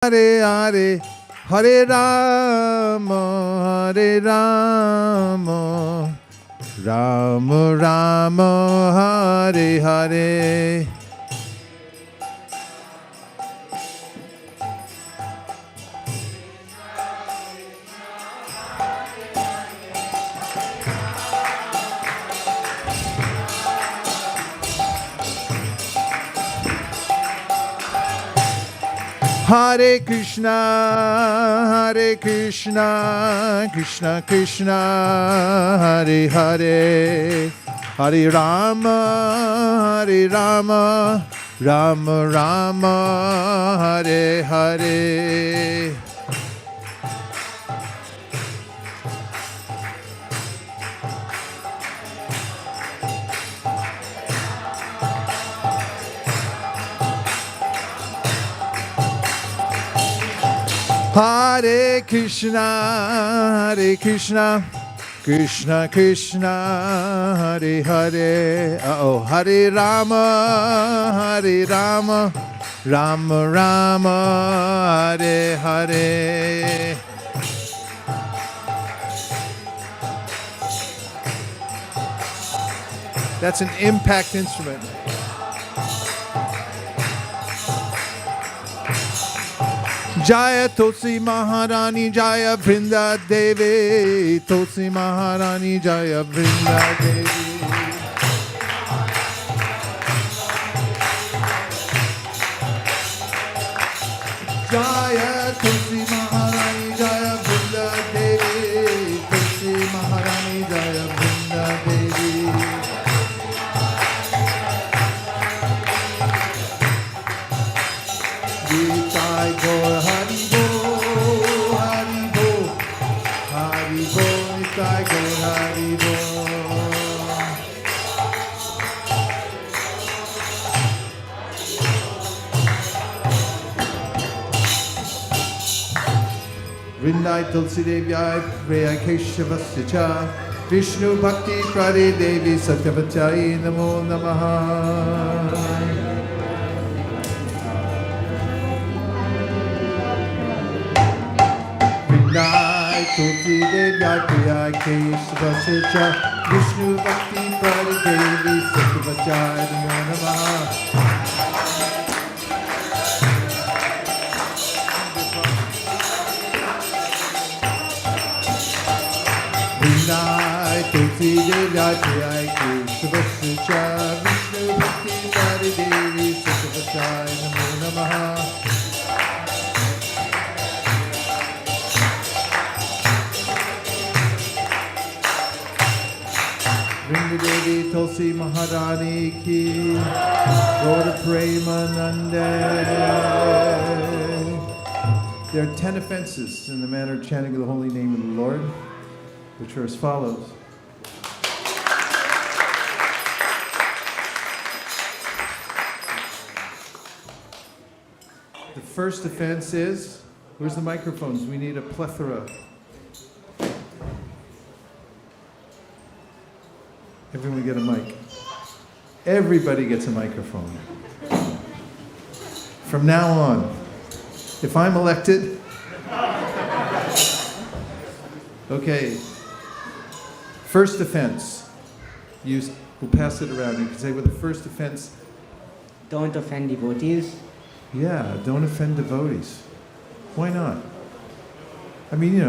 Hare Hare, Hare Rama, Hare Rama, Rama Rama, Hare Hare. Hare Krishna, Krishna Krishna, Hare Hare, Hare Rama, Rama Rama, Hare Hare. Hare Krishna, Krishna Krishna, Hare Hare. Hare Rama, Rama Rama, Hare Hare. That's an impact instrument. Jaya Tulsi Maharani, Jaya Vrinda Devi, Tulsi Maharani, Jaya Vrinda Devi. Jaya Tulsi Maharani, Jaya Vrinda Devi, Tulsi Maharani, Jaya Vrinda Devi. Nitai Gaur Hari Bo, Hari Bo, Hari Bo, Nitai Gaur Hari Bo. Vrindai Tulsi Devyai Preya Keshavasya Cha Vishnu Bhakti Prade Devi Satyavachai Namo Namaha. Vrindai Tulsi Devyai Preya Keshavasya Cha Vishnu Bhakti Prade Devi Satyavachai Namo Namaha. Vrindai Tulsi Devyai Preya Keshavasya Cha Vishnu Bhakti Prade Devi Satyavachai Namo Namaha. Vrinda Devi Tulsi Maharani Ki, Gaura Premanande. There are 10 offenses in the manner of chanting of the holy name of the Lord, which are as follows. The first offense is, where's the microphones? We need a plethora. Everyone get a mic. Everybody gets a microphone. From now on, if I'm elected, okay, first offense, we'll pass it around. You can say, well, the first offense. Don't offend devotees. Yeah, don't offend devotees. Why not? I mean,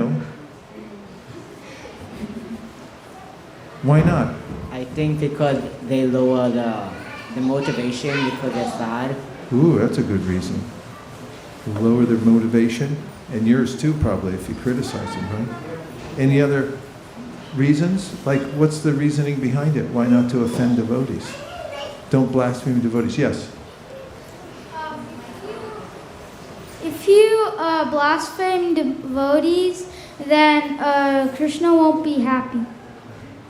why not? I think because they lower the motivation because they're sad. Ooh, that's a good reason. Lower their motivation, and yours too, probably, if you criticize them, right? Any other reasons? Like, what's the reasoning behind it? Why not to offend devotees? Don't blaspheme devotees. Yes? If you blaspheme devotees, then Krishna won't be happy.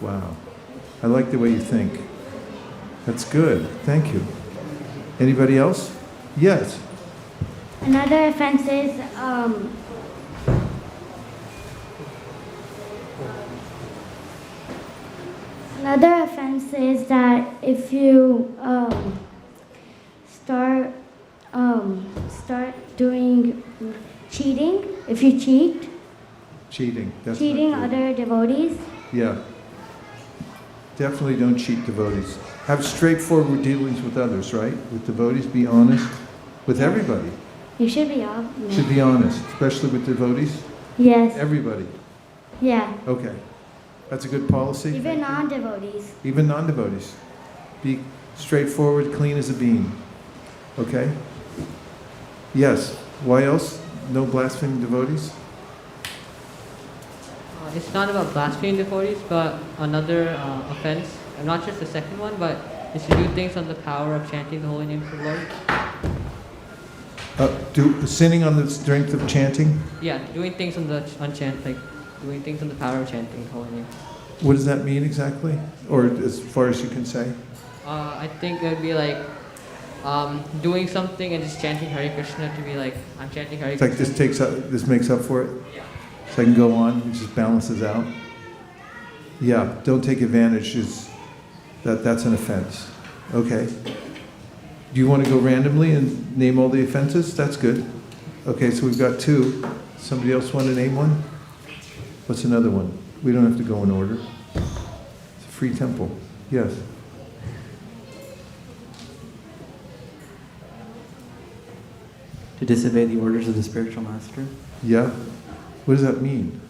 Wow. I like the way you think. That's good. Thank you. Anybody else? Yes. Another offense is that if you start start doing cheating. If you cheat, Cheating. That's not cheating good. other devotees. Yeah. Definitely don't cheat devotees. Have straightforward dealings with others, right? With devotees, be honest. With everybody. You should be off. Should be honest, especially with devotees. Yes. Everybody. Yeah. Okay. That's a good policy. Even non-devotees. Even non-devotees. Be straightforward, clean as a bean. Okay? Yes. Why else? No blaspheming devotees? It's not about blaspheming devotees, but another offense, and not just the second one, but is to do things on the power of chanting the holy name of the Lord. Sinning on the strength of chanting? Yeah, doing things on chant, like doing things on the power of chanting the holy name. What does that mean exactly? Or as far as you can say? I think it would be like doing something and just chanting Hare Krishna to be like, I'm chanting Hare It's Krishna. like this makes up for it? So I can go on, it just balances out? Yeah, don't take advantage, that's an offense. Okay. Do you want to go randomly and name all the offenses? That's good. Okay, so we've got 2. Somebody else want to name one? What's another one? We don't have to go in order. It's a free temple. Yes. To disobey the orders of the spiritual master. Yeah? What does that mean?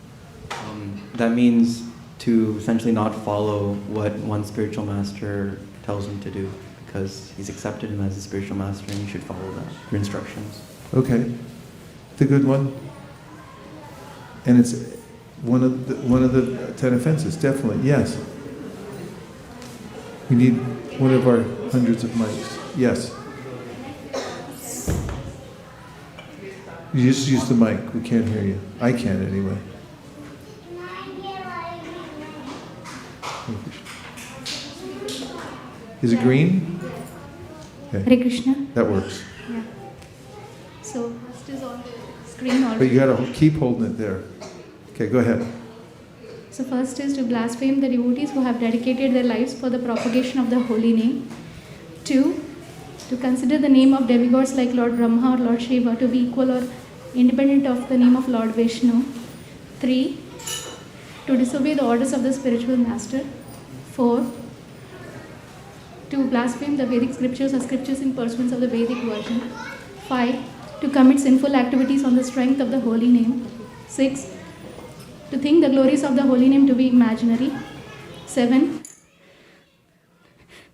That means to essentially not follow what one spiritual master tells him to do, because he's accepted him as a spiritual master and you should follow that, your instructions. Okay. The good one? And it's one of the 10 offenses, definitely. Yes. We need one of our hundreds of mics. Yes. You just use the mic. We can't hear you. I can anyway. Is it green? Okay. Hare Krishna. That works. Yeah. So first is on the screen But already. you got to keep holding it there. Okay, go ahead. So first is to blaspheme the devotees who have dedicated their lives for the propagation of the holy name. 2, to consider the name of demigods like Lord Brahma or Lord Shiva to be equal or independent of the name of Lord Vishnu. 3, to disobey the orders of the spiritual master. 4, to blaspheme the Vedic scriptures or scriptures in pursuance of the Vedic version. 5, to commit sinful activities on the strength of the holy name. 6, to think the glories of the holy name to be imaginary. 7,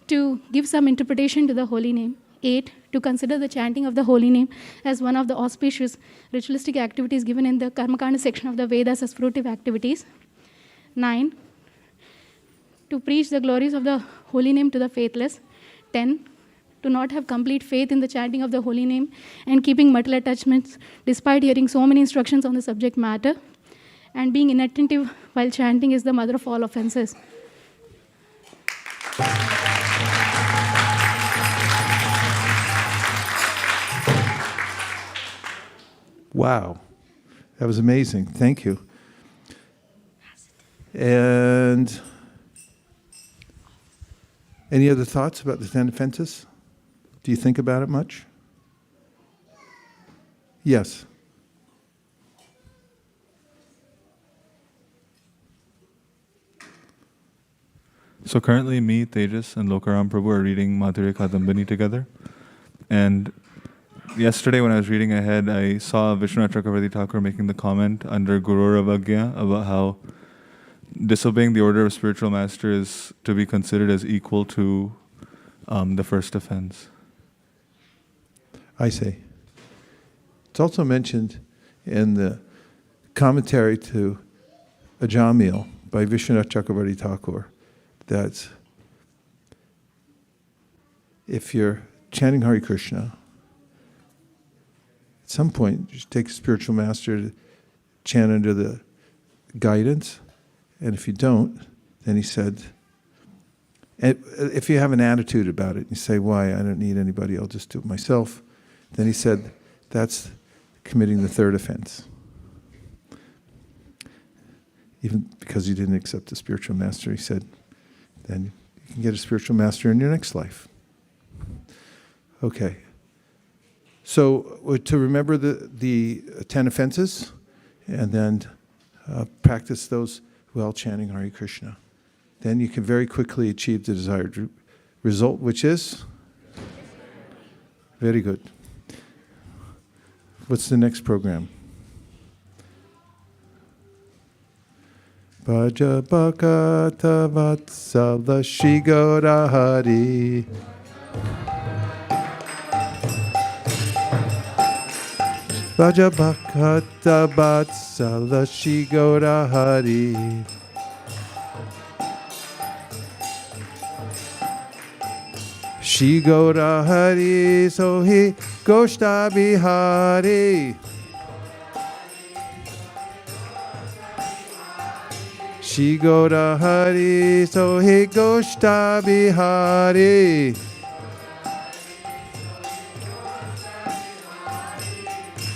to give some interpretation to the holy name. 8, to consider the chanting of the holy name as one of the auspicious ritualistic activities given in the Karmakanda section of the Vedas as fruitive activities. 9, to preach the glories of the holy name to the faithless. 10, to not have complete faith in the chanting of the holy name and keeping material attachments despite hearing so many instructions on the subject matter. And being inattentive while chanting is the mother of all offenses. Wow. That was amazing. Thank you. And any other thoughts about the 10 offenses? Do you think about it much? Yes. So currently me, Tejas, and Lokaram Prabhu are reading Madhurya Kadambini together. And yesterday when I was reading ahead, I saw Vishwanath Chakravarti Thakur making the comment under Guru Avagya about how disobeying the order of spiritual master is to be considered as equal to the first offense. I see. It's also mentioned in the commentary to Ajamil by Vishwanath Chakravarti Thakur that if you're chanting Hare Krishna, at some point you should take a spiritual master to chant under the guidance, and if you don't, then he said, if you have an attitude about it, you say, why, I don't need anybody, I'll just do it myself, then he said, that's committing the third offense. Even because you didn't accept the spiritual master, he said, then you can get a spiritual master in your next life. Okay. So to remember the 10 offenses, and then practice those while chanting Hare Krishna. Then you can very quickly achieve the desired result, which is? Very good. What's the next program? Bhaja Bhakata Vatsala Shri Gaura Hari. Bhaja Bhakata Vatsala Shri Gaura Hari. Shri Gaura Hari Sohi Goshta Bihari. Shri Gaura Hari Sohi Goshta Bihari.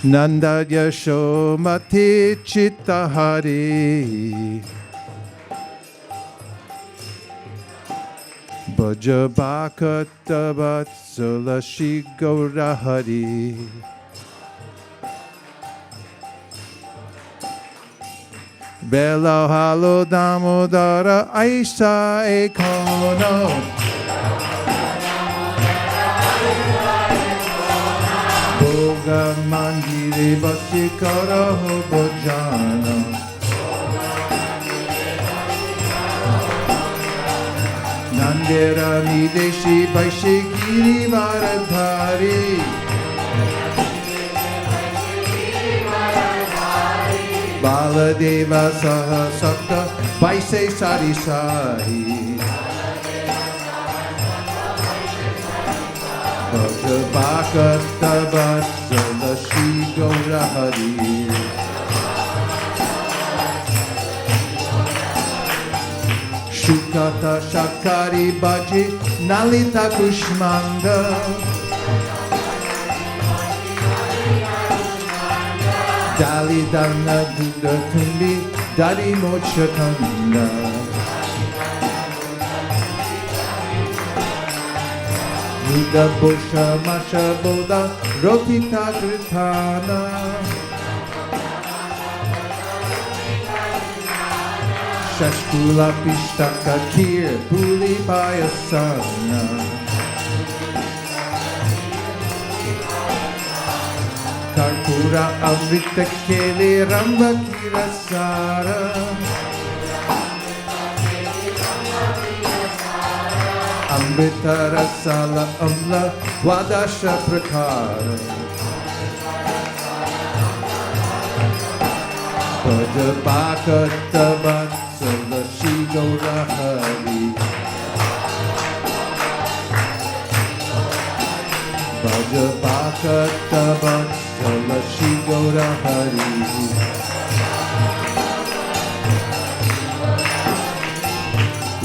Nanda Yashomati Chitta Hari. Bhaja Bhakata Vatsala Shri Gaura Hari. Bela Halo Damodara ISKCON. Boga Mandire Vasikara Bhajana. Nandera Nideshi Vaishegiri Varadhari. Baladeva Saha Sapta Vaise Sari Sari. Bhaja Bhakata Vatsala Shri Gaura Hari. Shukata Shakari Bhaji Nalita Kushmanda. Dali Dana Duda Tumbi Dari Mocha Kanda. Buddha Bosha Masha Boda Rotita Gritana. Shashkula Pishtaka Kir Puli Payasana. Karpura Amrita Kele Ramba Kirasara. Amrita Rasala Amla Dwadasha Prakara. Bhaja Bhakata Vatsala Shri Gaura Hari. Bhaja Bhakata Vatsala Shri Gaura Hari.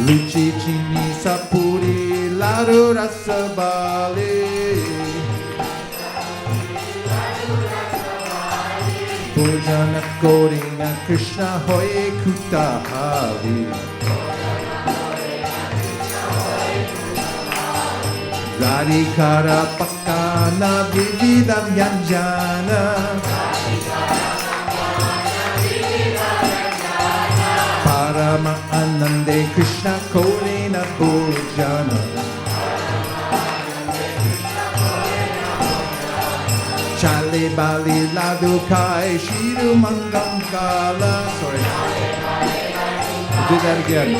Luchi Chini Sapuri Ladu Rasabali. Bhojana Koringa Krishna Hoye Kutahari. Radhikara Pakana Vividam Yanjana. Parama Anande Krishna Korina Bhojana. Chale Bali Ladu Kai Shiru Mangam Kala. Sorry. Do that again.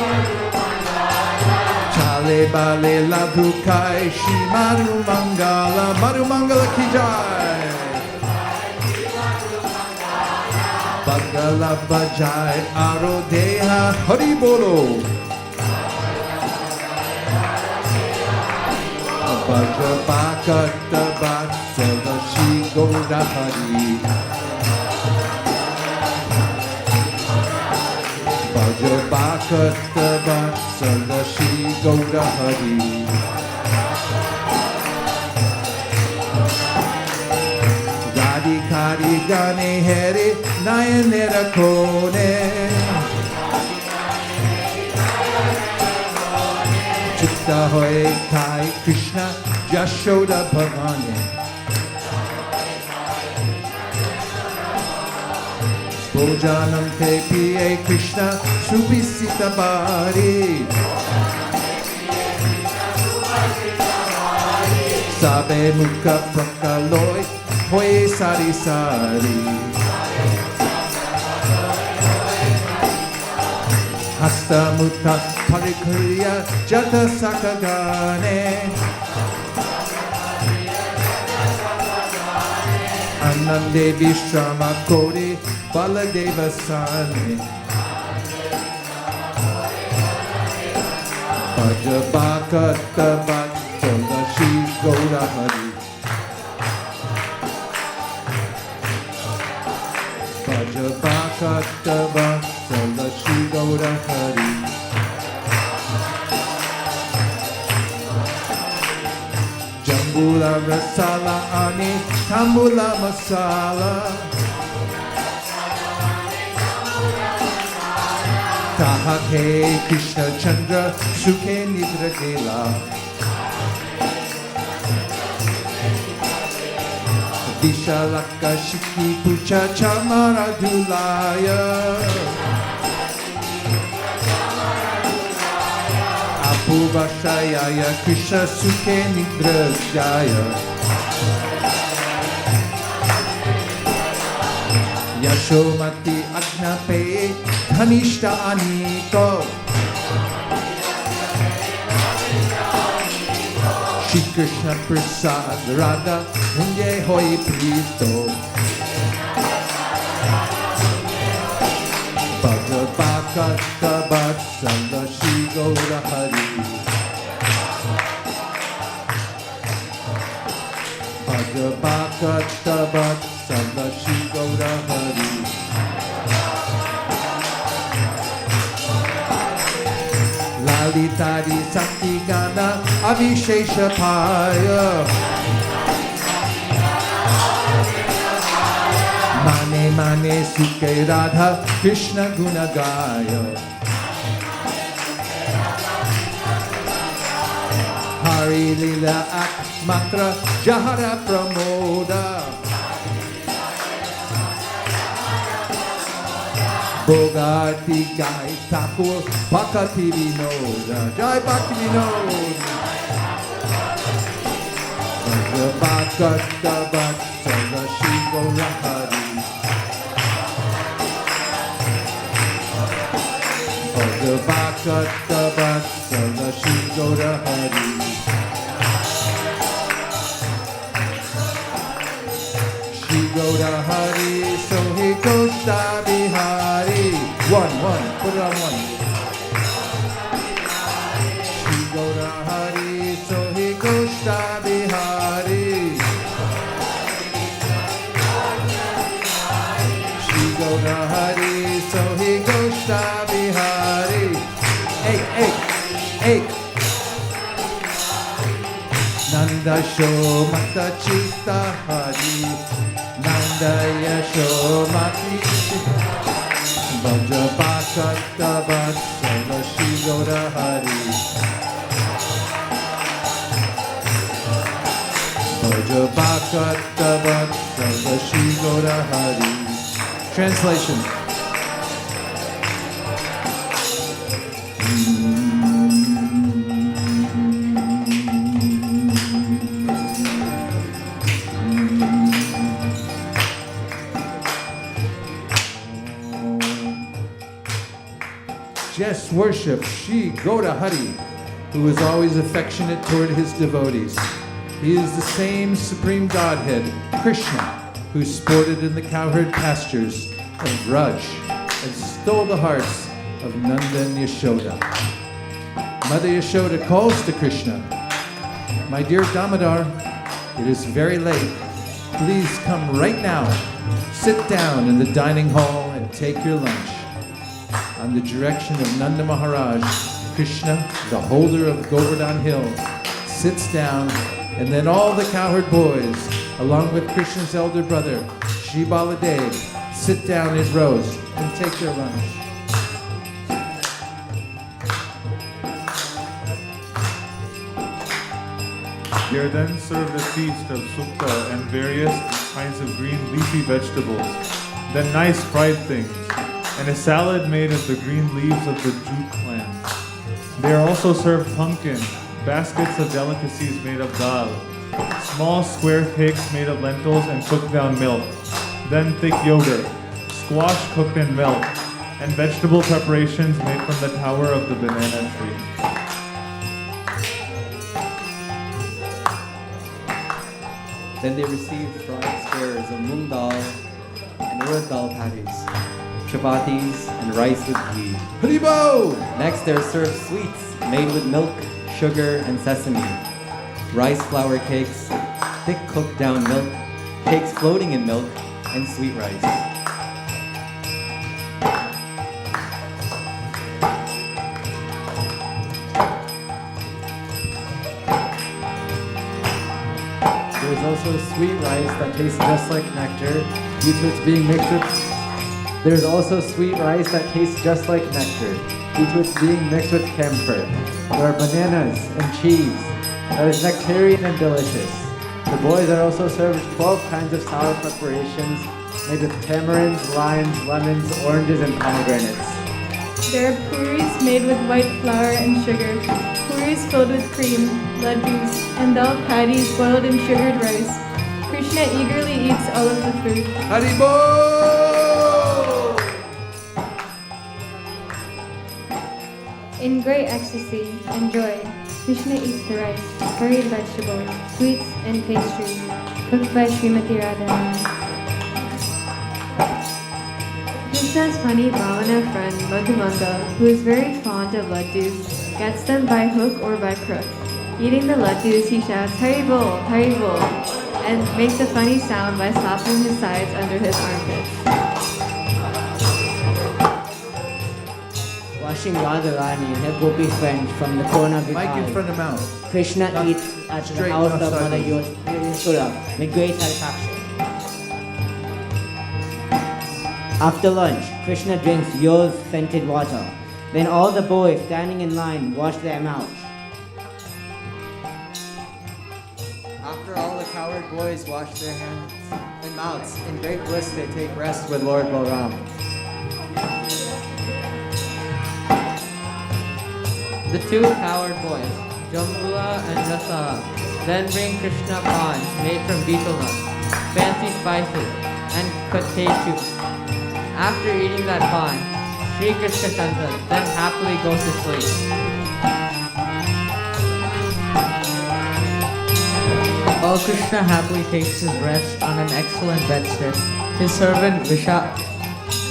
Chale Bale Ladu Kai Shi Maru Mangala. Maru Mangala Ki Jai. Bagala Bajai Arodeha Hari Bolo. Bhaja Bhakata Vatsala Shri Gaura Hari. Bhaja Bhakata Vatsala Shri Gaura Hari. Radhikari Gane Hare Nayanera Kone. Chitta Hoye Kai Krishna Jashoda Bhavane. Bhojanam te piye Krishna Supisita bari Sabe mukha prakaloi Hoye sari sari Hasta mutta parikriya Jata sakagane Anande Vishrama Kori Baladeva Sane Bhajabhakata Bhattala Shri Gaura Hari Bhajabhakata Bhattala Shri Gaura Hari Jambula Rasala Ani Tambula Masala Tahake Krishna Chandra Sukhe Nidra Gela Vishalaka Shiki Pucha Chamara Dulaya Apuvashayaya Krishna Sukhe Nidra Jaya Yashomati Agnape Dhanishta Aniko Shri Krishna Prasad Radha Unye Hoi Prito Bhagavakata Vatsala Shri Gaura Hari Bhagavakata Vatsala Shri Gaura Hari Lalitari Sakti Gana Avishesha Paya Mane Mane Sukhe Radha Krishna Guna Gaya Hari Lila Ak Matra Jahara Pramoda Bhogati Gai Thakur Bhakti Vinoda Jai Bhakti Vinoda Bhagavata Vatsala Shri Gaura Hari Bhagavata Vatsala Shri Gaura Hari Shri Gaura Hari So he goes to Bihari One, put it on one. Shri Gaura Hari So he goes to Bihari Shri Gaura Hari So he goes to Bihari Ek Nanda Shomata Chitta Hari Nanda Yashomati Bhajabhakata Vatsala Shri Gaura Hari Bhajabhakata Vatsala Shri Gaura Hari Translation Just worship Shri Gaura Hari, who is always affectionate toward his devotees. He is the same Supreme Godhead, Krishna, who sported in the cowherd pastures of Braj and stole the hearts of Nanda and Yashoda. Mother Yashoda calls to Krishna, "My dear Damodar, it is very late. Please come right now. Sit down in the dining hall and take your lunch." On the direction of Nanda Maharaj, Krishna, the holder of Govardhan Hill, sits down, and then all the cowherd boys, along with Krishna's elder brother, Shri Baladev, sit down in rows and take their lunch. They are then served a feast of sukta and various kinds of green leafy vegetables. then nice fried things, and a salad made of the green leaves of the jute plant. They are also served pumpkin, baskets of delicacies made of dal, small square cakes made of lentils and cooked down milk, then thick yogurt, squash cooked in milk, and vegetable preparations made from the tower of the banana tree. Then they receive fried squares of moong dal and urad dal patties, chapatis, and rice with ghee. Haribo! Next, they're served sweets made with milk, sugar, and sesame, rice flour cakes, thick cooked down milk, cakes floating in milk, and sweet rice. There's also sweet rice that tastes just like nectar due to its being mixed with. There's also sweet rice that tastes just like nectar due to its being mixed with camphor. There are bananas and cheese that is nectarian and delicious. The boys are also served 12 kinds of sour preparations made with tamarinds, limes, lemons, oranges, and pomegranates. There are puris made with white flour and sugar, puris filled with cream, laddus, and dal patties boiled in sugared rice. Krishna eagerly eats all of the food. Haribo! In great ecstasy and joy, Krishna eats the rice, curried vegetables, sweets, and pastries cooked by Srimati Radharani. Krishna's funny Brahmana friend Madhumanga, who is very fond of laddus, gets them by hook or by crook. Eating the laddus, he shouts, "Haribol, Haribol," and makes a funny sound by slapping his sides under his armpits. Washing Radharani and her gopi friends from the corner of Mic in front of mouth. Krishna Not eats at the straight, house not of Mother sideways. Yashoda with great satisfaction. After lunch, Krishna drinks Yo's scented water. Then all the boys standing in line wash their mouths. After all the coward boys wash their hands and mouths, in great bliss they take rest with Lord Balram. The two coward boys, Jambula and Dasa, then bring Krishna pan made from betel nuts, fancy spices, and katechu. After eating that pan, Sri Krishna Chandra then happily goes to sleep. While Krishna happily takes his rest on an excellent bedstead, his servant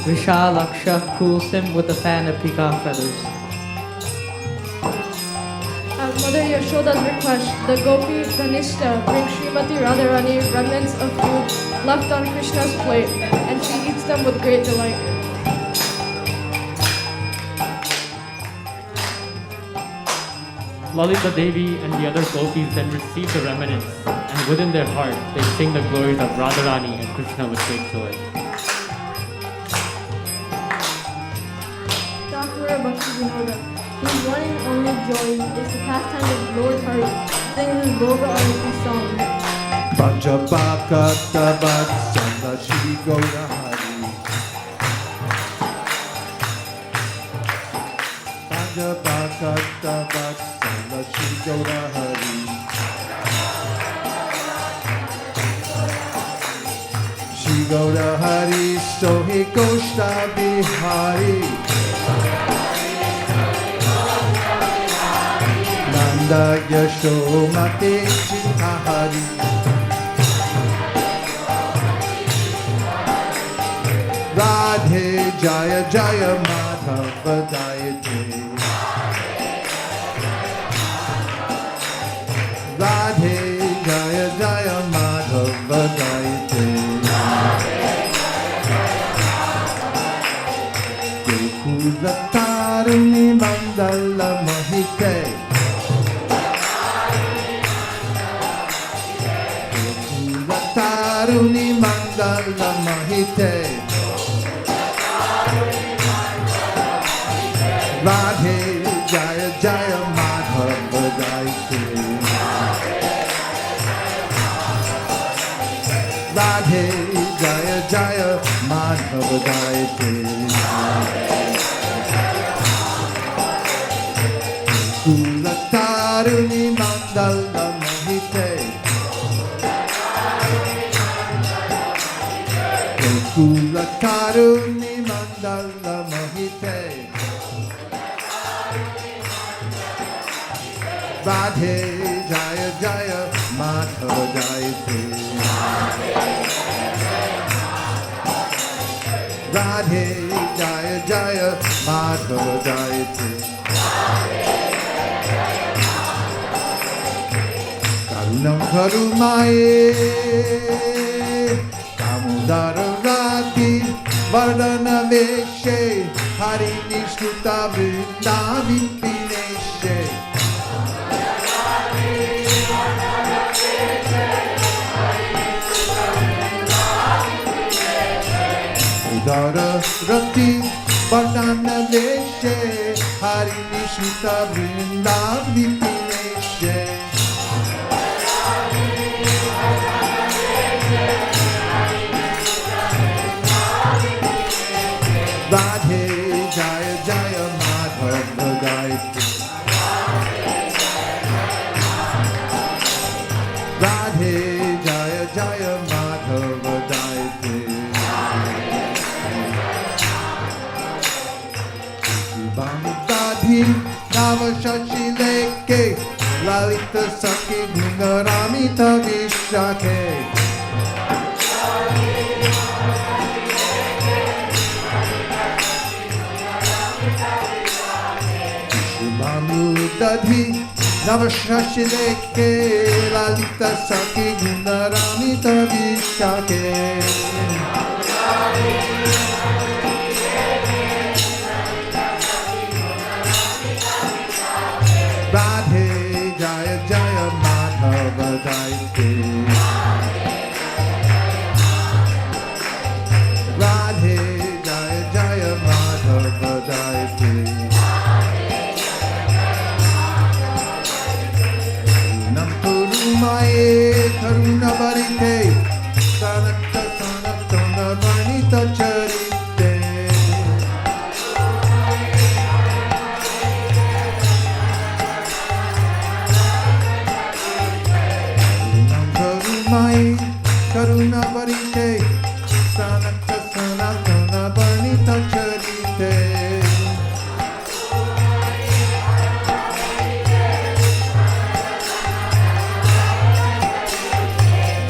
Vishalaksha cools him with a fan of peacock feathers. At Mother Yashoda's request, the Gopi Dhanishta brings Srimati Radharani remnants of food left on Krishna's plate, and she eats them with great delight. Lalita Devi and the other gopis then receive the remnants, and within their heart they sing the glories of Radharani and Krishna with great joy. Thakura Bhakti Vinoda, whose one and only joy is the pastime of Lord Hari, sings his Goga Arati song. Panjabhakata Vatsala Shri Gaura Hari. Panjabhakata Vatsala Shri Gaura Hari. Shri Gaura Hari Sohi Goshta Bihari. Nanda Yashomati Chita Hari. Radhe Jaya Jaya Madhava Dayate. Radhe Jaya Jaya Madhava Dayate. Gokula Taruni Mandala Mahite. Gokula Taruni Mandala Mahite. Radhe Jaya Jaya Madhava Dayate. Radhe Jaya Jaya Madhava Jayate. Kula Taruni Mandala Mohite. Kula Taruni Mandala Mohite. Radhe Jaya Jaya Madhava Jayate. Radhe Jaya Jaya Madhava Jayate. Karunam Karumaye Damodara Rati Vardana Veshe Hari Nishnuta Vrindavi Pineshe. Udara Rati Vardana Veshe Hari Nishnuta Vrindavi Pineshe. Radhe Jaya Jaya Madhava Jayate. Radhe Jaya Jaya Madhava Jayate. Shubhamutadhi Navashashi Leke Lalita Saki Gungaramita Vishake. Shubhamutadhi Navashashi Leke Lalita Saki Gundaramita Vishake. Radhe Jaya Jaya Madhava Jayate. Radhe Jaya Jaya Madhava Jayate. Nam Kurumaye Karuna Varite Sanakta Sanatana Vanita Charite. Nam Kurumaye Karuna Varite Sanakta Sanatana Vanita Charite.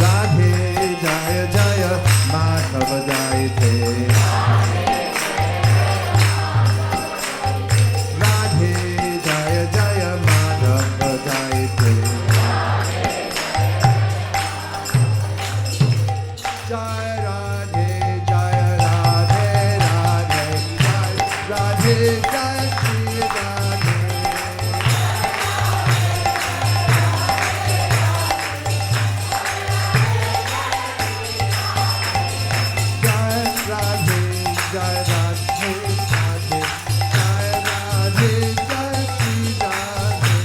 Radhe Jaya Jaya Madhava Jayate. Radhe Jaya Jaya Madhava Jayate. Jaya Radhe Jaya Radhe Radhe Jaya Radhe Jaya Shri Radhe. Jai Radhe, Jai Radhe, Radhe, Jai Radhe, Jai Shri Radhe.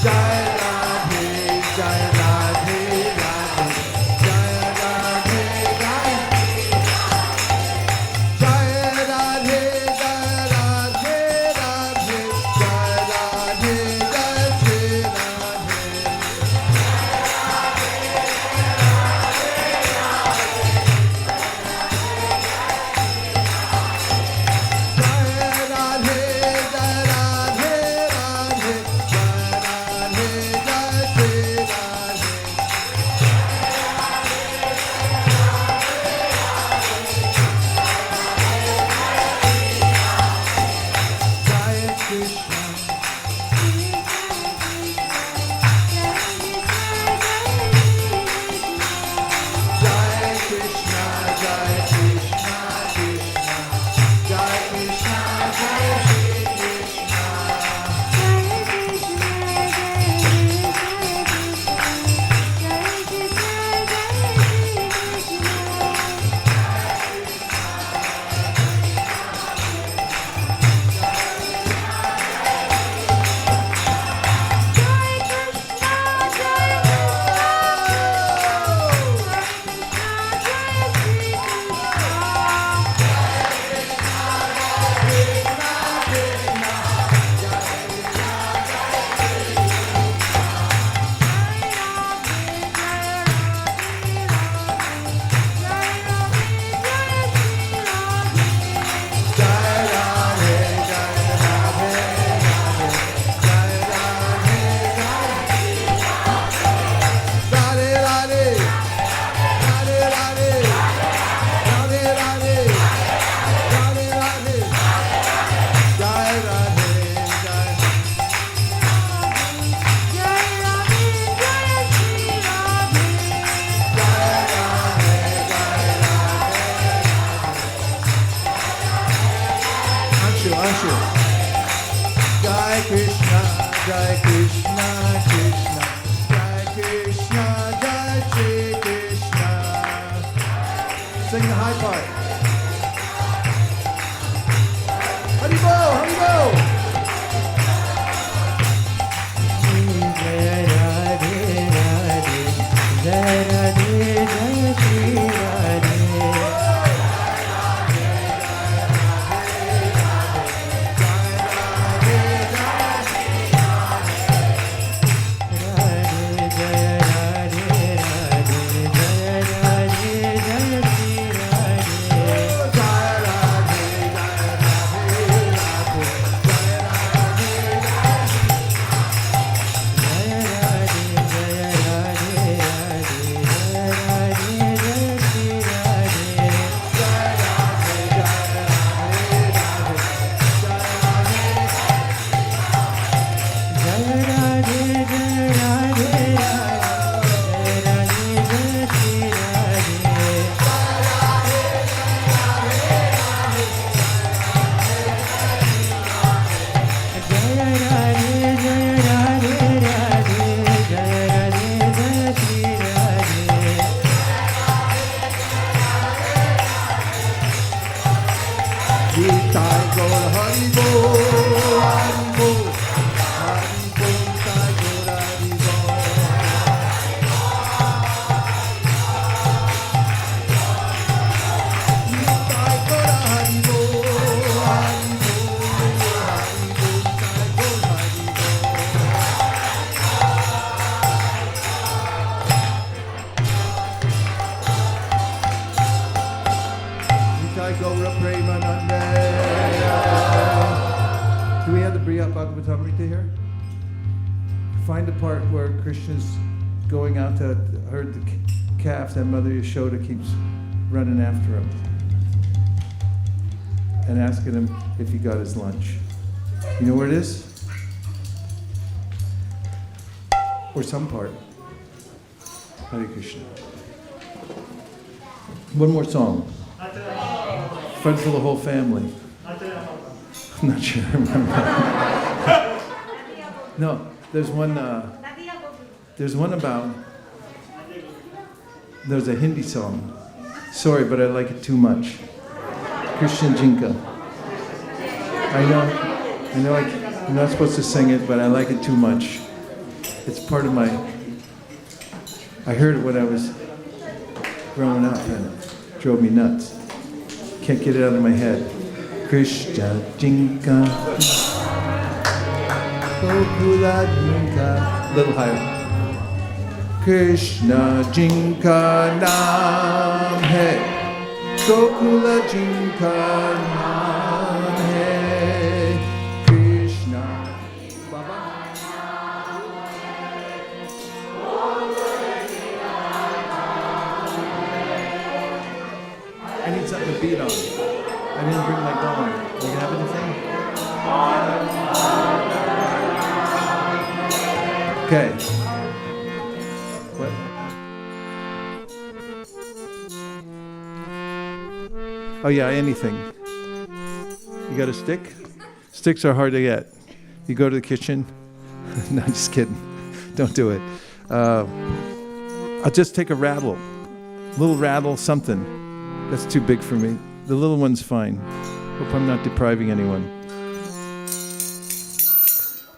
Jai Radhe, Jai Radhe, Radhe, Jai Radhe, Jai Jai Krishna, Krishna, Jai Krishna, Jai Shri Krishna. Sing the high part. Haribo, Haribo. Do we have the Brihat Bhagavatamrita here? Find the part where Krishna's going out to herd the calf, and Mother Yashoda keeps running after him and asking him if he got his lunch. You know where it is? Or some part. Hare Krishna. One more song. Fun for the whole family. I'm not sure I remember. No, there's one about, there's a Hindi song. Sorry, but I like it too much. Krishna Jinka. I know I'm not supposed to sing it, but I like it too much. It's part of my, I heard it when I was growing up and it drove me nuts. Can't get it out of my head. Krishna Jinka, Gokula Jinka. A little higher. Krishna Jinka Naam Hai, Gokula Jinka Naam Hai. Krishna. Baba. I need something to beat on. I didn't bring my gong. Do you have anything? Okay. What? Oh yeah, anything. You got a stick? Sticks are hard to get. You go to the kitchen. No, just kidding. Don't do it. I'll just take a rattle. Little rattle, something. That's too big for me. The little one's fine. Hope I'm not depriving anyone.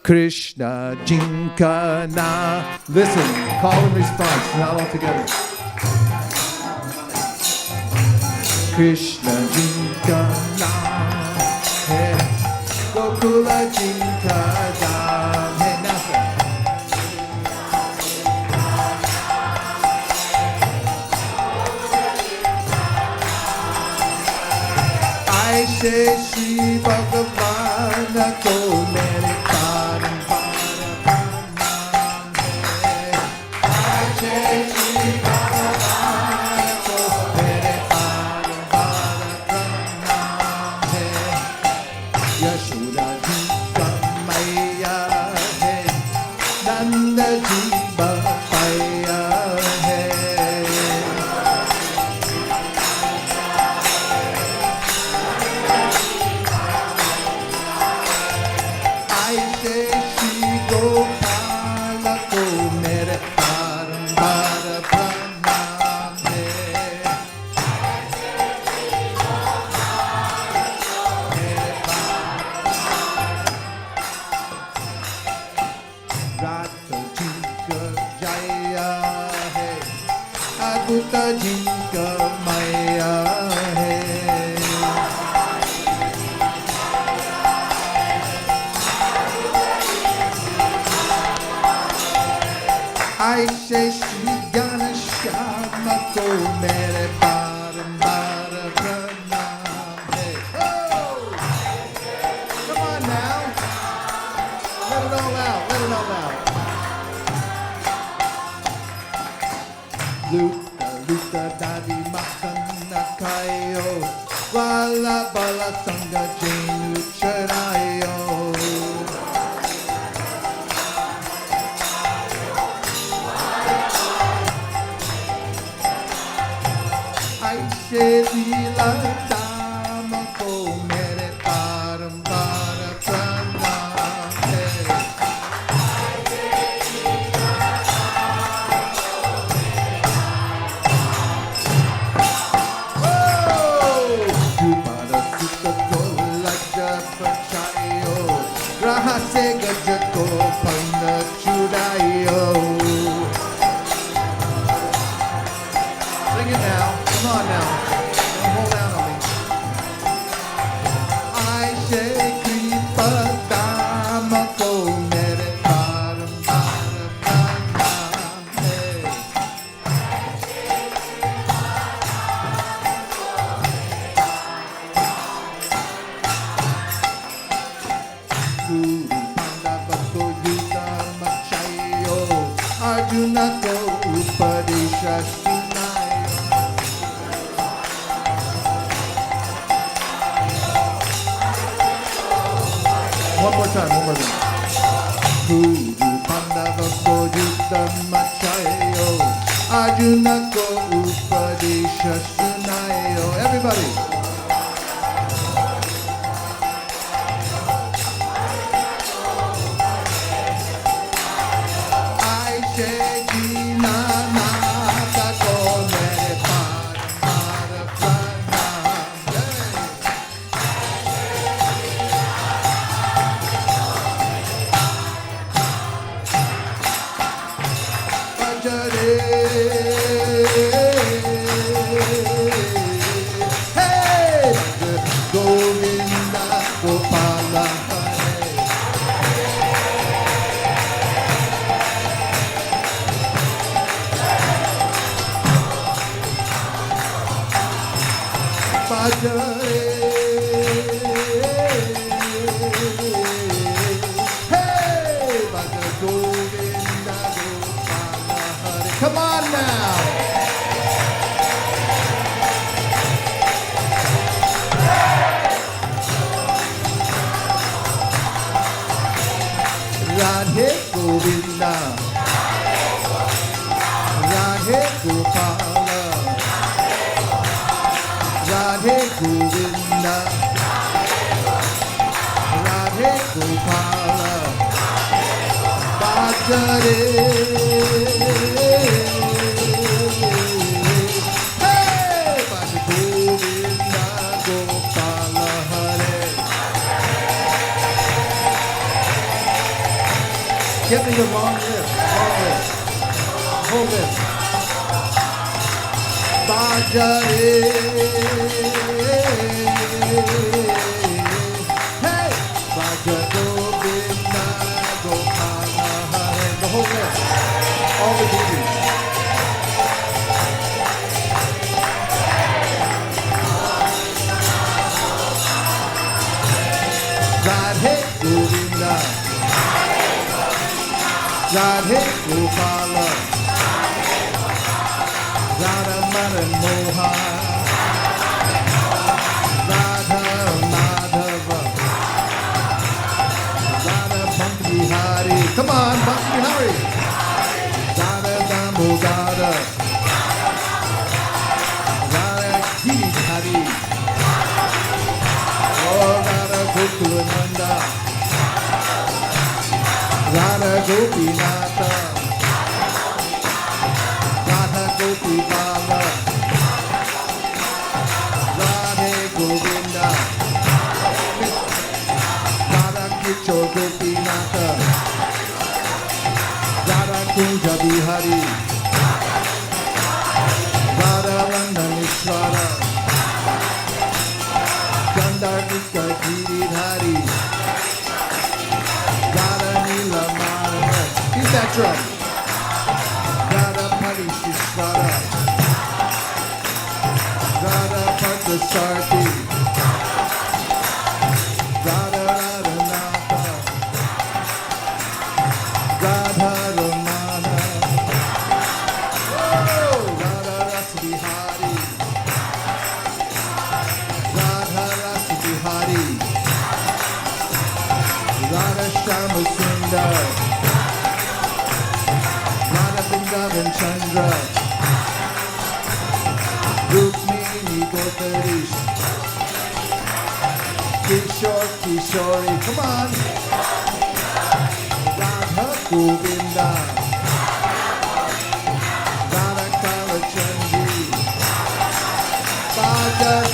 Krishna Jinka Na. Listen, call and response, not all together. Krishna Jinka Na. Hey, Gokula Jinka Da. Hey, nothing. ऐसे श्री भगवान को मेरे बारंबार प्रणाम है। ऐसे श्री भगवान को मेरे बारंबार प्रणाम है। यशोदा जी का मैया है, नंद जी बपैया है। Charayo, Vala Bala Sangha Jenu Charayo. Aise Dila Dama Ko Mere Param Para Pranam. Rahase Gajato Panna Chudayo. Sing it now. Come on now. Don't hold out on me. I say Kripa Dhamma Ko Mere Param Para Pranam. Guru Pandava Ko Yuta Machayo, Arjuna Ko Upadesha Sunayo. One more time. Guru Pandava Ko Yuta Machayo, Arjuna Ko Upadesha Sunayo. Everybody. Come on now. Radhe Govinda, Radhe Gopala, Radhe Govinda, Radhe Gopala, Bhajare. Give me your long list, whole list. Bhajare, hey, Bhaja Govinda Gopala Hare. The whole list, all the duties. Radhe Govinda, Radhe Gopala, Radha Madan Moha, Radha Madhava, Radha Bhakti Hari. Come on, Bhakti Hari. Radha Damodara, Radha Giridhari, oh Radha Gokulananda, Radha Gopinata, Radha Gopipala, Radhe Govinda, Radha Kicho Gopinata, Radha Kunja Bihari, Radha Randanishwara, Gandharvika Giridhari, Radha Nila Madhava. Beat that drum. Radha Parishishvara, Radha Parthasarthi, Radha Radhanatha, Radha Ramana, oh, Radha Rasbihari, Shama Sundar, Radha Vrindavan Chandra, Rukmini Goparish, Kishore Kishori, come on, Radha Govinda, Radha Kalachandi, Bhajan.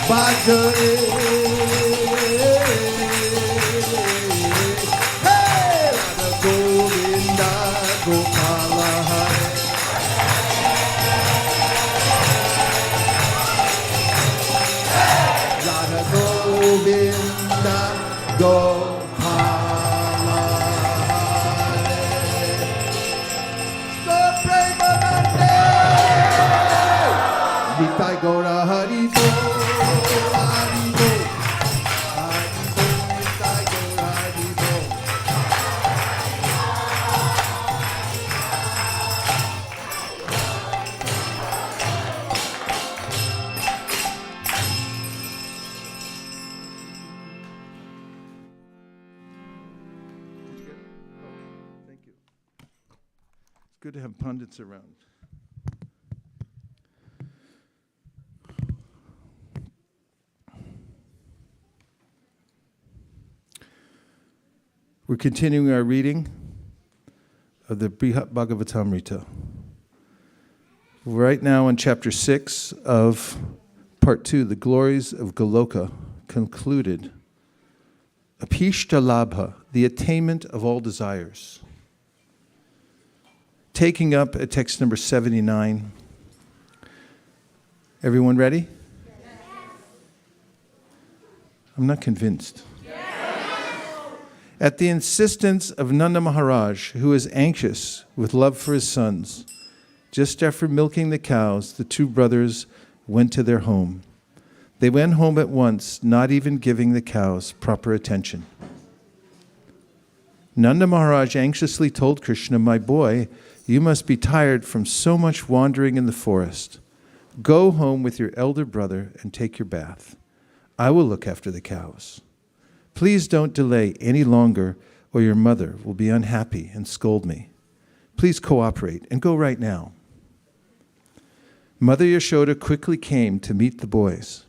Bhajare, hey, Radha Govinda Gopala Hare. Radha Govinda Gopala Hare. So Premanande, Nitai Gaura Hari Bo. Good to have pundits around. We're continuing our reading of the Brihat Bhagavatamrita. Right now in chapter 6 of part 2, the glories of Goloka, concluded. Apishta Labha, the attainment of all desires. Taking up at text number 79. Everyone ready? Yes. I'm not convinced. Yes. At the insistence of Nanda Maharaj, who is anxious with love for his sons, just after milking the cows, the two brothers went to their home. They went home at once, not even giving the cows proper attention. Nanda Maharaj anxiously told Krishna, "My boy, you must be tired from so much wandering in the forest. Go home with your elder brother and take your bath. I will look after the cows. Please don't delay any longer, or your mother will be unhappy and scold me. Please cooperate and go right now." Mother Yashoda quickly came to meet the boys,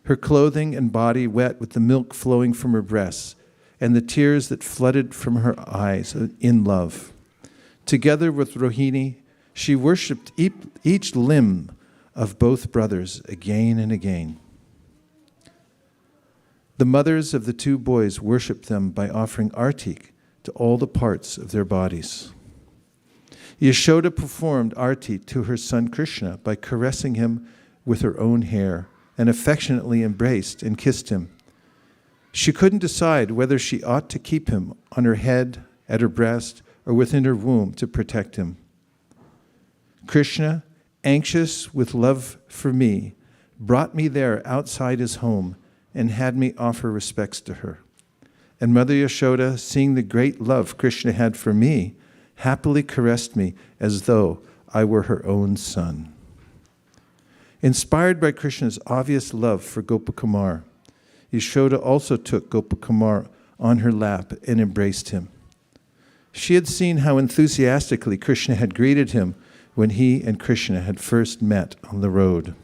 her clothing and body wet with the milk flowing from her breasts and the tears that flooded from her eyes in love. Together with Rohini, she worshipped each limb of both brothers again and again. The mothers of the two boys worshipped them by offering artik to all the parts of their bodies. Yashoda performed arti to her son Krishna by caressing him with her own hair and affectionately embraced and kissed him. She couldn't decide whether she ought to keep him on her head, at her breast, or within her womb to protect him. Krishna, anxious with love for me, brought me there outside his home and had me offer respects to her. And Mother Yashoda, seeing the great love Krishna had for me, happily caressed me as though I were her own son. Inspired by Krishna's obvious love for Gopakumar, Yashoda also took Gopakumar on her lap and embraced him. She had seen how enthusiastically Krishna had greeted him when he and Krishna had first met on the road.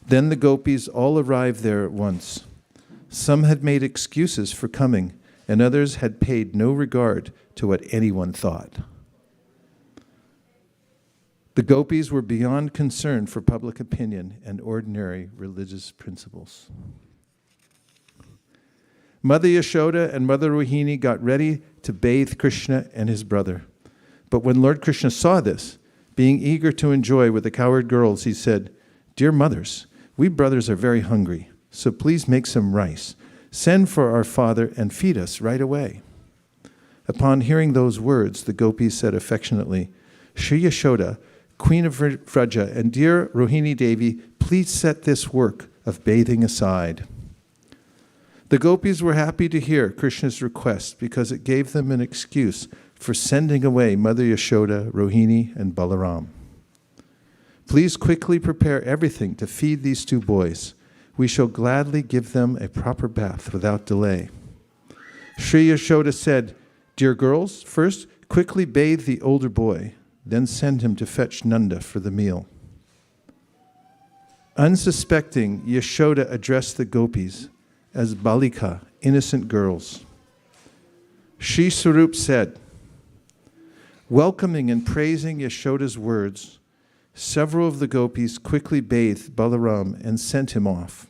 Then the gopis all arrived there at once. Some had made excuses for coming, and others had paid no regard to what anyone thought. The gopis were beyond concern for public opinion and ordinary religious principles. Mother Yashoda and Mother Rohini got ready to bathe Krishna and his brother. But when Lord Krishna saw this, being eager to enjoy with the cowherd girls, he said, "Dear mothers, we brothers are very hungry, so please make some rice. Send for our father and feed us right away." Upon hearing those words, the gopis said affectionately, "Shri Yashoda, Queen of Vraja, and dear Rohini Devi, please set this work of bathing aside." The gopis were happy to hear Krishna's request because it gave them an excuse for sending away Mother Yashoda, Rohini, and Balaram. Please quickly prepare everything to feed these two boys. We shall gladly give them a proper bath without delay. Sri Yashoda said, Dear girls, first quickly bathe the older boy, then send him to fetch Nanda for the meal. Unsuspecting, Yashoda addressed the gopis as balika, innocent girls. Shri Sarup said, welcoming and praising Yashoda's words, several of the gopis quickly bathed Balaram and sent him off.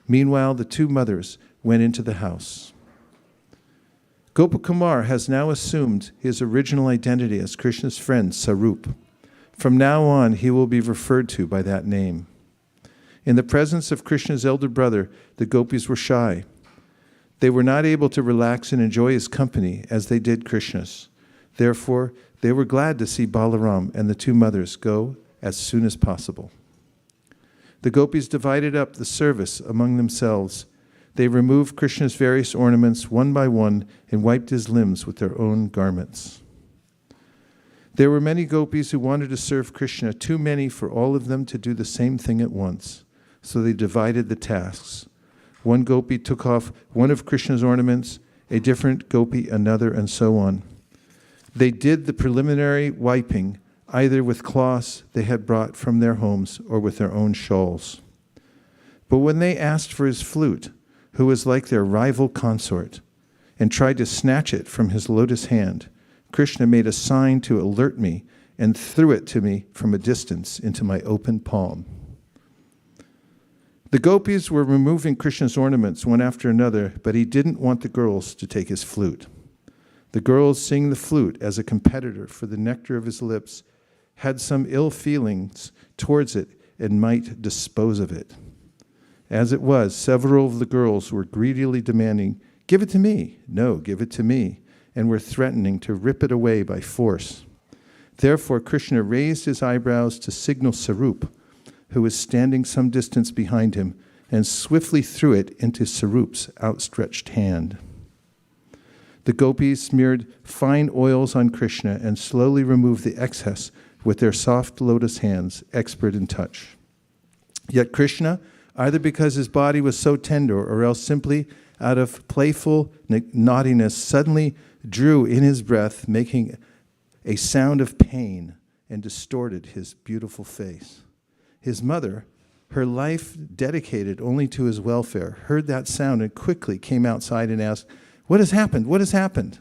Meanwhile, the two mothers went into the house. Gopakumar has now assumed his original identity as Krishna's friend, Sarup. From now on, he will be referred to by that name. In the presence of Krishna's elder brother, the gopis were shy. They were not able to relax and enjoy his company as they did Krishna's. Therefore, they were glad to see Balaram and the two mothers go as soon as possible. The gopis divided up the service among themselves. They removed Krishna's various ornaments one by one and wiped his limbs with their own garments. There were many gopis who wanted to serve Krishna, too many for all of them to do the same thing at once. So they divided the tasks. One gopi took off one of Krishna's ornaments, a different gopi another, and so on. They did the preliminary wiping, either with cloths they had brought from their homes or with their own shawls. But when they asked for his flute, who was like their rival consort, and tried to snatch it from his lotus hand, Krishna made a sign to alert me and threw it to me from a distance into my open palm. The gopis were removing Krishna's ornaments one after another, but he didn't want the girls to take his flute. The girls, seeing the flute as a competitor for the nectar of his lips, had some ill feelings towards it and might dispose of it. As it was, several of the girls were greedily demanding, "Give it to me," "No, give it to me," and were threatening to rip it away by force. Therefore, Krishna raised his eyebrows to signal Sarup, who was standing some distance behind him, and swiftly threw it into Sarup's outstretched hand. The gopis smeared fine oils on Krishna and slowly removed the excess with their soft lotus hands, expert in touch. Yet Krishna, either because his body was so tender or else simply out of playful naughtiness, suddenly drew in his breath, making a sound of pain, and distorted his beautiful face. His mother, her life dedicated only to his welfare, heard that sound and quickly came outside and asked, "What has happened? What has happened?"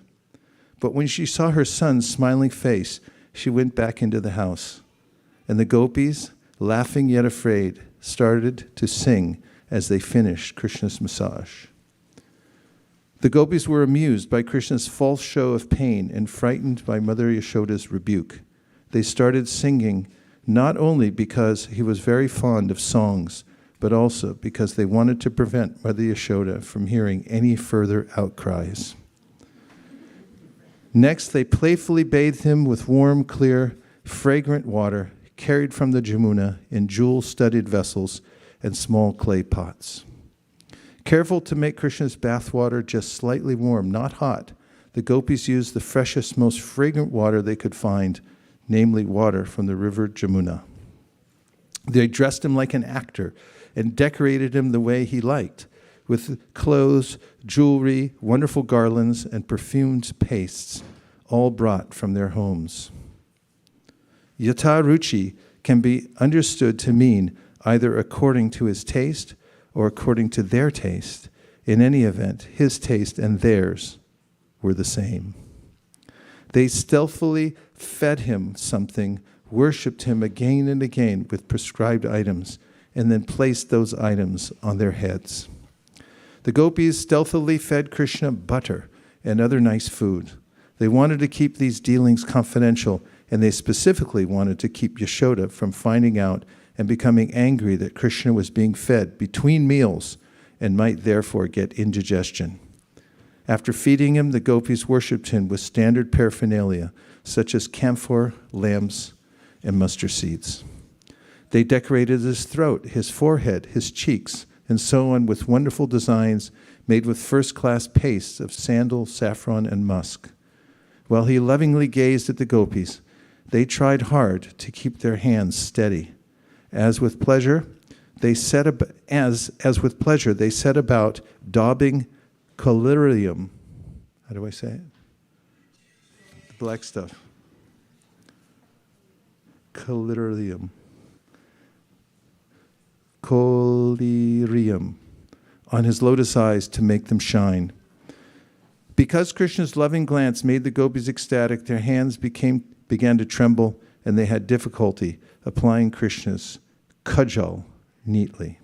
But when she saw her son's smiling face, she went back into the house. And the gopis, laughing yet afraid, started to sing as they finished Krishna's massage. The gopis were amused by Krishna's false show of pain and frightened by Mother Yashoda's rebuke. They started singing not only because he was very fond of songs, but also because they wanted to prevent Mother Yashoda from hearing any further outcries. Next, they playfully bathed him with warm, clear, fragrant water carried from the Jamuna in jewel-studded vessels and small clay pots. Careful to make Krishna's bathwater just slightly warm, not hot, the gopis used the freshest, most fragrant water they could find, namely water from the river Jamuna. They dressed him like an actor and decorated him the way he liked, with clothes, jewelry, wonderful garlands, and perfumed pastes, all brought from their homes. Yata ruchi can be understood to mean either according to his taste or according to their taste. In any event, his taste and theirs were the same. They stealthily fed him something, worshipped him again and again with prescribed items, and then placed those items on their heads. The gopis stealthily fed Krishna butter and other nice food. They wanted to keep these dealings confidential, and they specifically wanted to keep Yashoda from finding out and becoming angry that Krishna was being fed between meals and might therefore get indigestion. After feeding him, the gopis worshipped him with standard paraphernalia, such as camphor, lamps, and mustard seeds. They decorated his throat, his forehead, his cheeks, and so on with wonderful designs made with first-class pastes of sandal, saffron, and musk. While he lovingly gazed at the gopis, they tried hard to keep their hands steady. As with pleasure, they set about daubing collyrium. How do I say it? The black stuff. Collyrium. Collyrium on his lotus eyes to make them shine. Because Krishna's loving glance made the gopis ecstatic, their hands began to tremble, and they had difficulty applying Krishna's cudgel neatly.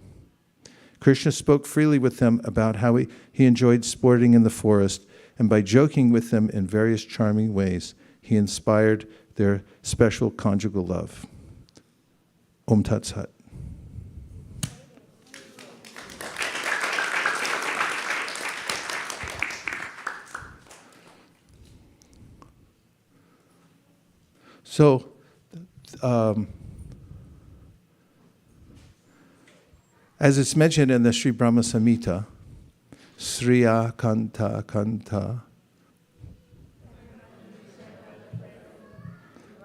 Krishna spoke freely with them about how he enjoyed sporting in the forest, and by joking with them in various charming ways, he inspired their special conjugal love. Om Tat Sat. So, as it's mentioned in the Sri Brahma Samhita, Sriya Kanta Kanta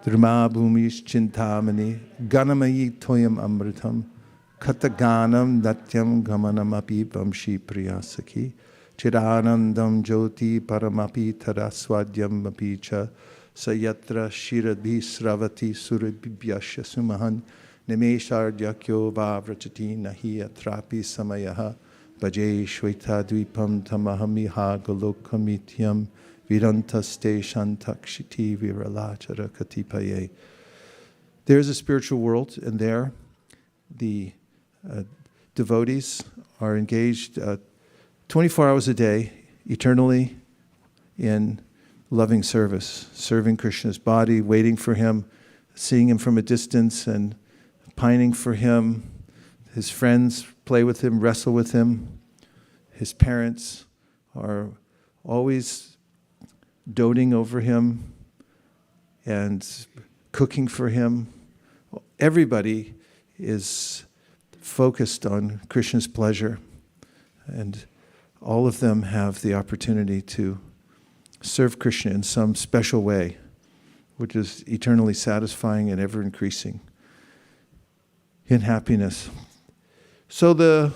Dharma Bhumish Chintamani Ganamayi Toyam Amritam Kataganam Natyam Gamanam Api Vamshi Priyasaki Chiranandam Jyoti Paramapi Taraswadyam Apicha Sayatra Shiradhi Sravati Surabhyasya Sumahan Nimeshardhyakyo Vavrachati Nahi Atrapi Samayaha Bhaje Shweta Dvipam Tamahamiha Golokamityam Virantaste Shantakshiti Viralachara Katipaye. There's a spiritual world, and there the devotees are engaged 24 hours a day, eternally in loving service, serving Krishna's body, waiting for him, seeing him from a distance and pining for him. His friends play with him, wrestle with him. His parents are always doting over him and cooking for him. Everybody is focused on Krishna's pleasure, and all of them have the opportunity to serve Krishna in some special way, which is eternally satisfying and ever increasing in happiness. So the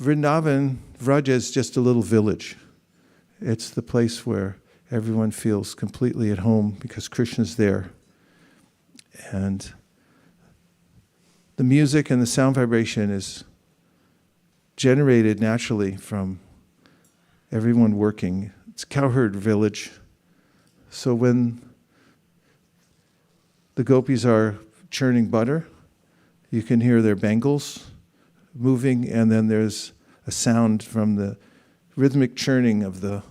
Vrindavan, Vraja, is just a little village. It's the place where everyone feels completely at home because Krishna's there. And the music and the sound vibration is generated naturally from everyone working. It's a cowherd village. So when the gopis are churning butter, you can hear their bangles moving, and then there's a sound from the rhythmic churning of the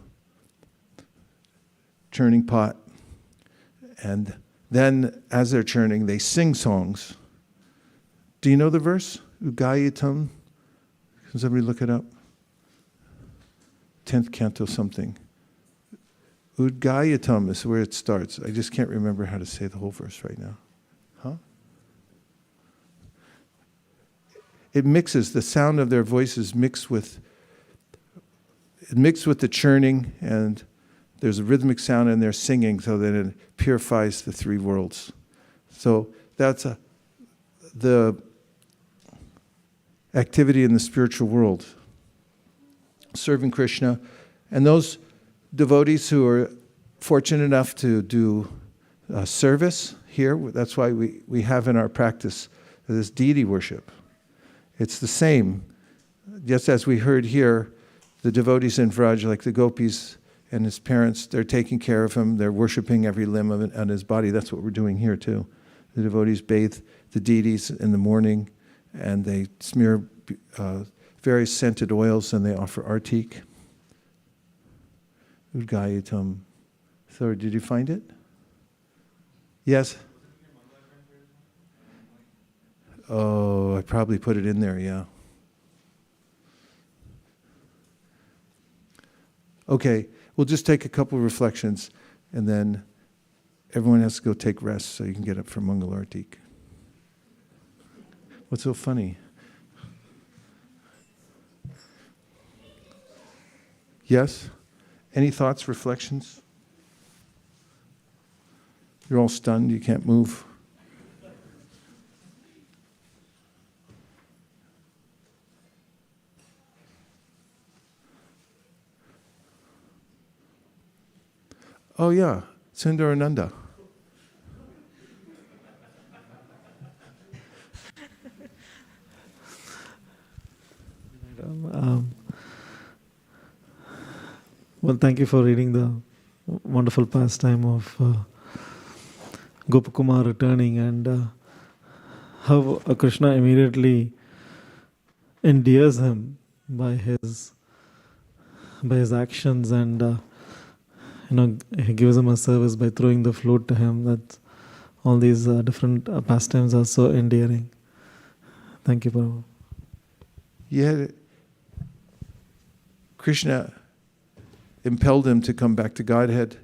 churning pot. And then as they're churning, they sing songs. Do you know the verse? Ugayitam? Can somebody look it up? 10th canto something. Udgayatam is where it starts. I just can't remember how to say the whole verse right now. Huh? It mixes, the sound of their voices mixed with the churning, and there's a rhythmic sound in their singing so that it purifies the three worlds. So that's the activity in the spiritual world. Serving Krishna. And those devotees who are fortunate enough to do service here, that's why we have in our practice this deity worship. It's the same. Just as we heard here, the devotees in Vraj, like the gopis and his parents, they're taking care of him. They're worshiping every limb on his body. That's what we're doing here too. The devotees bathe the deities in the morning, and they smear various scented oils, and they offer artik. Udgayatam. Sorry, did you find it? Yes? Oh, I probably put it in there, yeah. Okay, we'll just take a couple of reflections, and then everyone has to go take rest so you can get up for Mangal Artik. What's so funny? Yes? Any thoughts, reflections? You're all stunned, you can't move. Oh yeah, Sundarananda. Well, thank you for reading the wonderful pastime of Gopakumar returning and how Krishna immediately endears him by his actions and he gives him a service by throwing the flute to him. That all these different pastimes are so endearing. Thank you, Prabhu. Yeah, Krishna impelled him to come back to Godhead.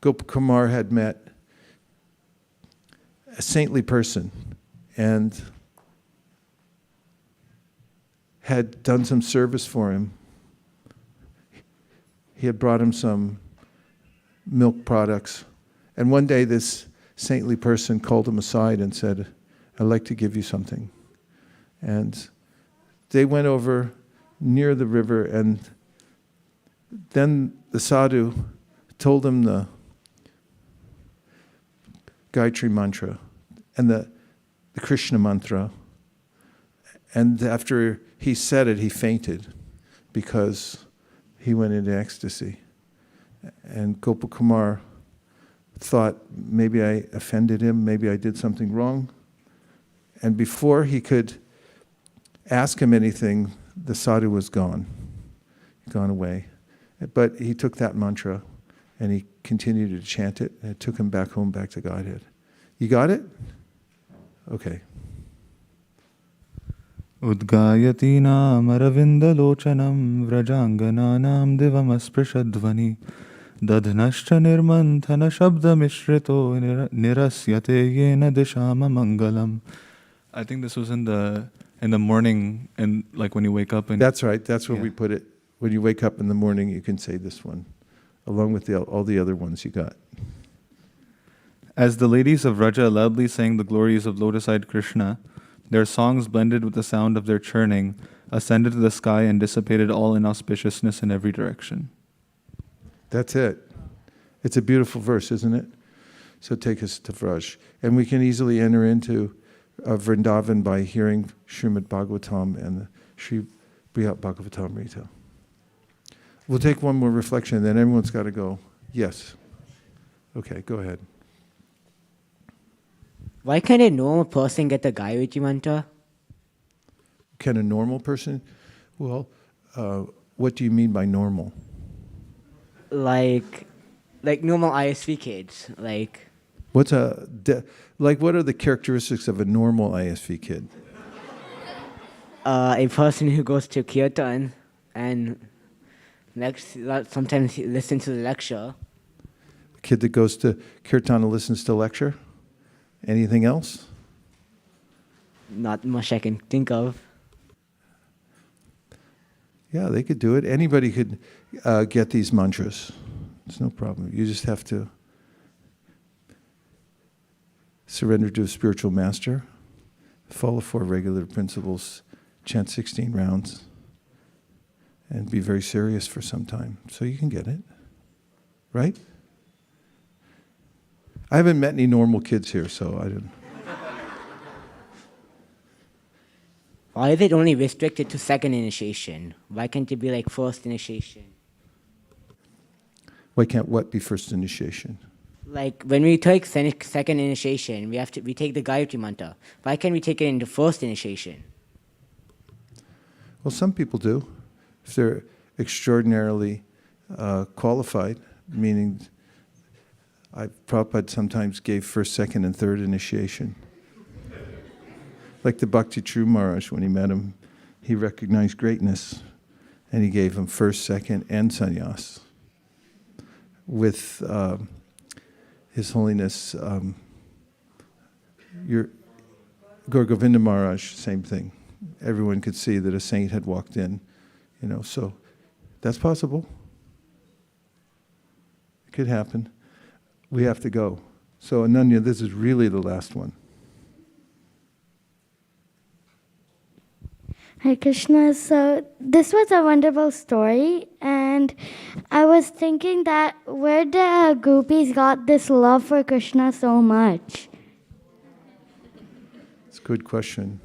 Gopakumar had met a saintly person and had done some service for him. He had brought him some milk products. And one day this saintly person called him aside and said, I'd like to give you something. And they went over near the river, and then the sadhu told him the Gayatri mantra and the Krishna mantra. And after he said it, he fainted because he went into ecstasy. And Gopakumar thought, maybe I offended him, maybe I did something wrong. And before he could ask him anything, the sadhu was gone away. But he took that mantra and he continued to chant it, and it took him back home, back to Godhead. You got it? Okay. Udgayatinam aravindalochanam vrajangananam divamasprishaddvani dadhanascha nirmanthana shabdamishrito nirasyate yena dishama mangalam. I think this was in the morning, and like when you wake up. That's right. That's where we put it. When you wake up in the morning, you can say this one, along with all the other ones you got. As the ladies of Raja loudly sang the glories of lotus-eyed Krishna, their songs blended with the sound of their churning, ascended to the sky and dissipated all inauspiciousness in every direction. That's it. It's a beautiful verse, isn't it? So take us to Vraj. And we can easily enter into Vrindavan by hearing Srimad Bhagavatam and the Sri Brihat Bhagavatamrita. We'll take one more reflection, and then everyone's got to go. Yes. Okay, go ahead. Why can't a normal person get the Gayatri mantra? Can a normal person? Well, what do you mean by normal? Like normal ISV kids. What are the characteristics of a normal ISV kid? A person who goes to kirtan and sometimes listens to the lecture. A kid that goes to kirtan and listens to lecture? Anything else? Not much I can think of. Yeah, they could do it. Anybody could get these mantras. It's no problem. You just have to surrender to a spiritual master, follow 4 regular principles, chant 16 rounds, and be very serious for some time. So you can get it. Right? I haven't met any normal kids here, so I don't. Why is it only restricted to second initiation? Why can't it be like first initiation? Why can't what be first initiation? Like when we take second initiation, we take the Gayatri mantra. Why can't we take it into first initiation? Well, some people do, if they're extraordinarily qualified, meaning Prabhupada sometimes gave first, second, and third initiation. Like the Bhakti True Maharaj, when he met him, he recognized greatness, and he gave him first, second, and sannyas. With His Holiness, Gaur Govinda Maharaj, same thing. Everyone could see that a saint had walked in, so that's possible. Could happen. We have to go. So Ananya, this is really the last one. Hi Krishna, so this was a wonderful story, and I was thinking that where the gopis got this love for Krishna so much? It's a good question.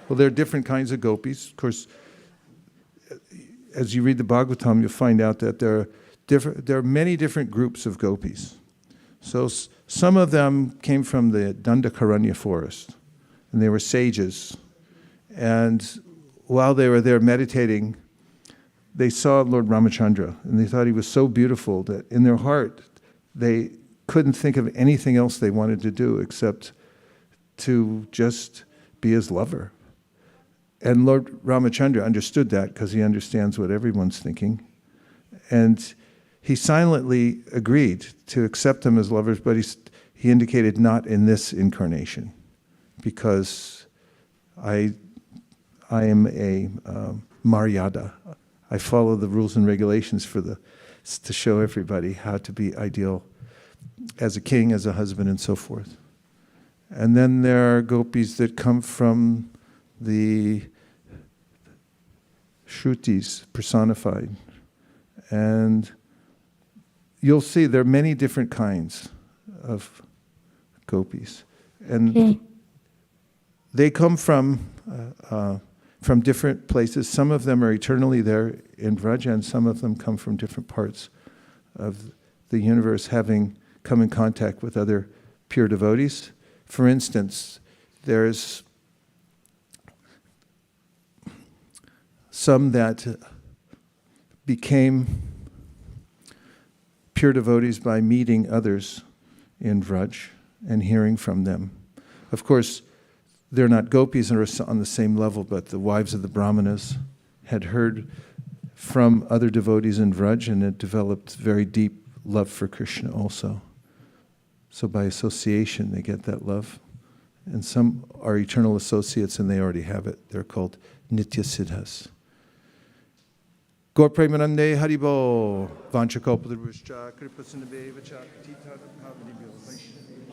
Well, there are different kinds of gopis. Of course, as you read the Bhagavatam, you'll find out that there are many different groups of gopis. So some of them came from the Dandakaranya forest, and they were sages. And while they were there meditating, they saw Lord Ramachandra, and they thought he was so beautiful that in their heart, they couldn't think of anything else they wanted to do except to just be his lover. And Lord Ramachandra understood that because he understands what everyone's thinking. And he silently agreed to accept them as lovers, but he indicated not in this incarnation, because I am a Maryada. I follow the rules and regulations to show everybody how to be ideal as a king, as a husband, and so forth. And then there are gopis that come from the Shrutis personified. And you'll see there are many different kinds of gopis. And they come from different places. Some of them are eternally there in Vraja, and some of them come from different parts of the universe, having come in contact with other pure devotees. For instance, there's some that became pure devotees by meeting others in Vraj and hearing from them. Of course, they're not gopis and are on the same level, but the wives of the brahmanas had heard from other devotees in Vraj and had developed very deep love for Krishna also. So by association, they get that love. And some are eternal associates and they already have it. They're called Nitya Siddhas. Gaur Premanande Haribo Vanchakopadruscha Kripasinabeva Chakatita Pavadibyo Vaishnava